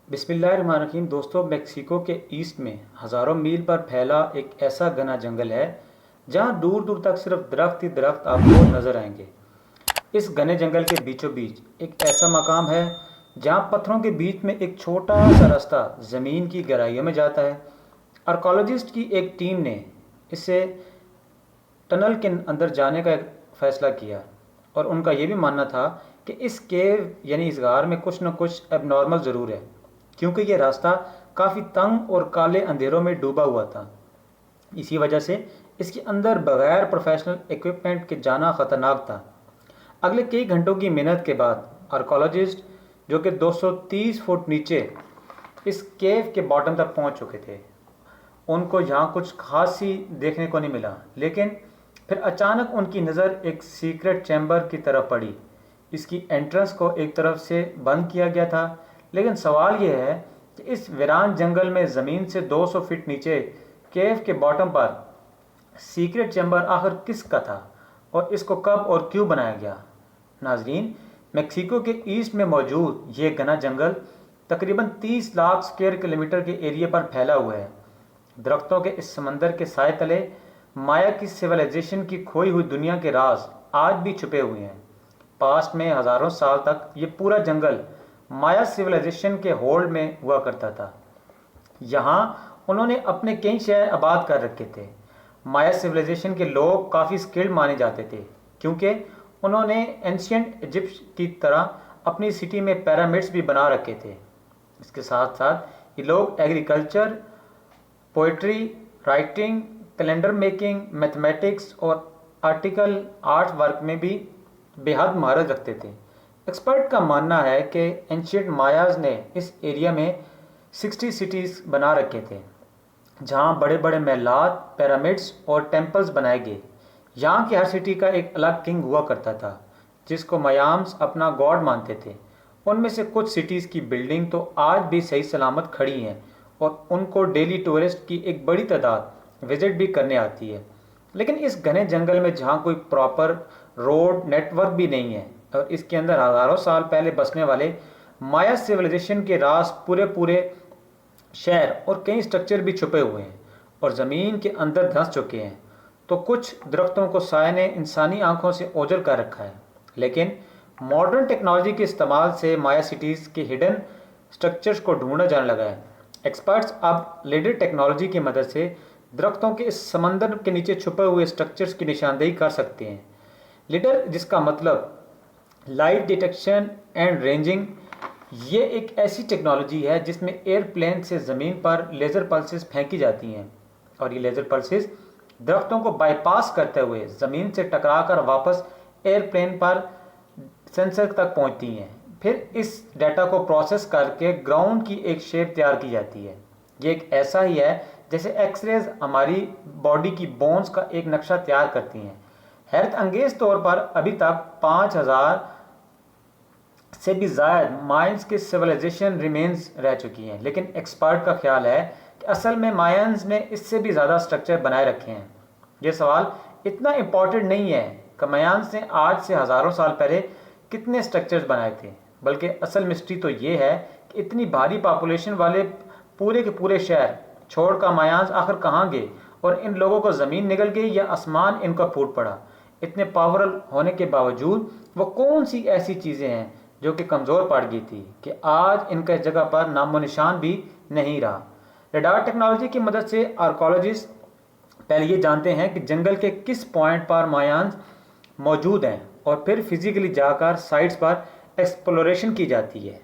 بسم اللہ الرحمن الرحیم دوستو، میکسیکو کے ایسٹ میں ہزاروں میل پر پھیلا ایک ایسا گھنا جنگل ہے جہاں دور دور تک صرف درخت ہی درخت آپ کو نظر آئیں گے۔ اس گھنے جنگل کے بیچوں بیچ ایک ایسا مقام ہے جہاں پتھروں کے بیچ میں ایک چھوٹا سا راستہ زمین کی گہرائیوں میں جاتا ہے۔ آرکیالوجسٹ کی ایک ٹیم نے اسے ٹنل کے اندر جانے کا ایک فیصلہ کیا، اور ان کا یہ بھی ماننا تھا کہ اس کیو یعنی اس غار میں کچھ نہ کچھ اب نارمل ضرور ہے، کیونکہ یہ راستہ کافی تنگ اور کالے اندھیروں میں ڈوبا ہوا تھا۔ اسی وجہ سے اس کے اندر بغیر پروفیشنل ایکوپمنٹ کے جانا خطرناک تھا۔ اگلے کئی گھنٹوں کی محنت کے بعد آرکیالوجسٹ، جو کہ 230 فٹ نیچے اس کیو کے باٹم تک پہنچ چکے تھے، ان کو یہاں کچھ خاص ہی دیکھنے کو نہیں ملا، لیکن پھر اچانک ان کی نظر ایک سیکرٹ چیمبر کی طرف پڑی۔ اس کی انٹرنس کو ایک طرف سے بند کیا گیا تھا، لیکن سوال یہ ہے کہ اس ویران جنگل میں زمین سے 200 فٹ نیچے کیو کے باٹم پر سیکرٹ چیمبر آخر کس کا تھا، اور اس کو کب اور کیوں بنایا گیا؟ ناظرین، میکسیکو کے ایسٹ میں موجود یہ گھنا جنگل تقریباً 30 لاکھ اسکوائر کلومیٹر کے ایریا پر پھیلا ہوا ہے۔ درختوں کے اس سمندر کے سائے تلے مایا کی سویلائزیشن کی کھوئی ہوئی دنیا کے راز آج بھی چھپے ہوئے ہیں۔ پاسٹ میں ہزاروں سال تک یہ پورا جنگل مایا سویلائزیشن کے ہولڈ میں ہوا کرتا تھا۔ یہاں انہوں نے اپنے کئی شہر آباد کر رکھے تھے۔ مایا سویلائزیشن کے لوگ کافی سکلڈ مانے جاتے تھے، کیونکہ انہوں نے اینشینٹ ایجپٹ کی طرح اپنی سٹی میں پیرامڈس بھی بنا رکھے تھے۔ اس کے ساتھ ساتھ یہ لوگ agriculture, poetry writing, calendar making, mathematics اور آرٹیکل آرٹ ورک میں بھی بے حد مہارت رکھتے تھے۔ ایکسپرٹ کا ماننا ہے کہ اینشینٹ مایاز نے اس ایریا میں 60 سٹیز بنا رکھے تھے، جہاں بڑے بڑے محلات، پیرامڈس اور ٹیمپلز بنائے گئے۔ یہاں کی ہر سٹی کا ایک الگ کنگ ہوا کرتا تھا، جس کو مایامس اپنا گاڈ مانتے تھے۔ ان میں سے کچھ سٹیز کی بلڈنگ تو آج بھی صحیح سلامت کھڑی ہیں، اور ان کو ڈیلی ٹورسٹ کی ایک بڑی تعداد وزٹ بھی کرنے آتی ہے۔ لیکن اس گھنے جنگل میں جہاں کوئی پراپر روڈ نیٹ ورک بھی نہیں ہے، اور اس کے اندر ہزاروں سال پہلے بسنے والے مایا سویلائزیشن کے راز پورے شہر اور کئی سٹرکچر بھی چھپے ہوئے ہیں اور زمین کے اندر دھنس چکے ہیں، تو کچھ درختوں کو سائے نے انسانی آنکھوں سے اوجھل کر رکھا ہے۔ لیکن ماڈرن ٹیکنالوجی کے استعمال سے مایا سٹیز کے ہڈن سٹرکچرز کو ڈھونڈا جانے لگا ہے۔ ایکسپرٹس اب لیڈر ٹیکنالوجی کی مدد سے درختوں کے اس سمندر کے نیچے چھپے ہوئے سٹرکچرز کی نشاندہی کر سکتے ہیں۔ لیڈر، جس کا مطلب لائٹ ڈیٹیکشن اینڈ رینجنگ، یہ ایک ایسی ٹیکنالوجی ہے جس میں ایئر پلین سے زمین پر لیزر پلسز پھینکی جاتی ہیں، اور یہ لیزر پلسز درختوں کو بائی پاس کرتے ہوئے زمین سے ٹکرا کر واپس ایئر پلین پر سینسر تک پہنچتی ہیں۔ پھر اس ڈیٹا کو پروسیس کر کے گراؤنڈ کی ایک شیپ تیار کی جاتی ہے۔ یہ ایک ایسا ہی ہے جیسے ایکس ریز ہماری باڈی کی بونز کا ایک نقشہ تیار کرتی ہیں۔ حیرت انگیز طور پر ابھی تک 5000 سے بھی زائد مائنز کے سویلائزیشن ریمینز رہ چکی ہیں، لیکن ایکسپرٹ کا خیال ہے کہ اصل میں مائنز نے اس سے بھی زیادہ سٹرکچر بنائے رکھے ہیں۔ یہ سوال اتنا امپورٹنٹ نہیں ہے کہ مایانز نے آج سے ہزاروں سال پہلے کتنے سٹرکچرز بنائے تھے، بلکہ اصل مسٹری تو یہ ہے کہ اتنی بھاری پاپولیشن والے پورے کے پورے شہر چھوڑ کر مایانز آخر کہاں گئے، اور ان لوگوں کو زمین نگل گئی یا آسمان ان کا پھوٹ پڑا۔ اتنے پاورفل ہونے کے باوجود وہ کون سی ایسی چیزیں ہیں جو کہ کمزور پڑ گئی تھی کہ آج ان کا اس جگہ پر نام و نشان بھی نہیں رہا؟ ریڈار ٹیکنالوجی کی مدد سے آرکیالوجسٹ پہلے یہ جانتے ہیں کہ جنگل کے کس پوائنٹ پر مایانز موجود ہیں، اور پھر فزیکلی جا کر سائٹس پر ایکسپلوریشن کی جاتی ہے۔